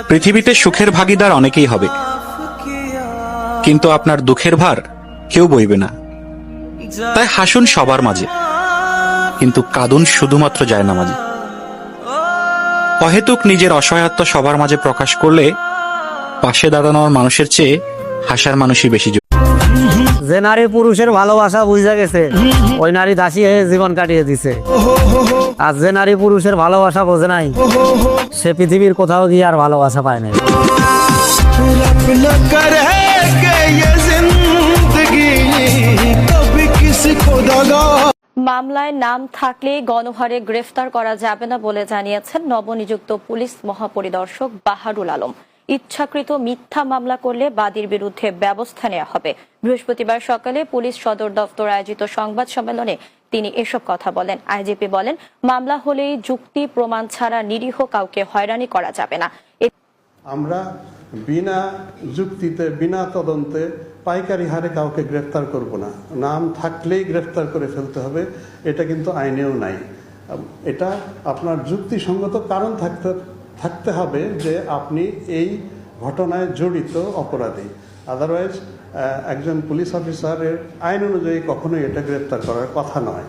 পৃথিবীতে সুখের ভাগিদার অনেকেই হবে, কিন্তু আপনার দুঃখের ভার কেউ বইবে না। তাই হাসুন সবার মাঝে, কিন্তু কাঁদুন শুধুমাত্র জায়নামাজে। অহেতুক নিজের অসহায়ত্ব সবার মাঝে প্রকাশ করলে পাশে দাঁড়ানোর মানুষের চেয়ে হাসার মানুষই বেশি। যে নারী পুরুষের ভালোবাসা বুঝা গেছে, ওই নারী দাসী হয়ে জীবন কাটিয়ে দিছে। আর যে নারী পুরুষের ভালোবাসা বোঝে নাই, সে পৃথিবীর কোথাও গিয়ে আর ভালোবাসা পায় নাই। মামলায় নাম থাকলে গণহারে গ্রেফতার করা যাবে না বলে জানিয়েছেন নবনিযুক্ত পুলিশ মহাপরিদর্শক বাহারুল আলম। ইচ্ছাকৃত মিথ্যা মামলা করলে বাদীর বিরুদ্ধে ব্যবস্থা নেওয়া হবে। বৃহস্পতিবার সকালে পুলিশ সদর দফতর আয়োজিত সংবাদ সম্মেলনে তিনি এসব কথা বলেন। আইজিপি বলেন, মামলা হলেই যুক্তি প্রমাণ ছাড়া নিরীহ কাউকে হয়রানি করা যাবে না। আমরা বিনা যুক্তিতে, বিনা তদন্তে পাইকারি হারে কাউকে গ্রেফতার করব না। নাম থাকলেই গ্রেফতার করে ফেলতে হবে, এটা কিন্তু আইনেও নাই। এটা আপনার যুক্তিসঙ্গত কারণ থাকতে হবে যে আপনি এই ঘটনায় জড়িত অপরাধী। আদারওয়াইজ একজন পুলিশ অফিসারের আইন অনুযায়ী কখনোই এটা গ্রেফতার করার কথা নয়।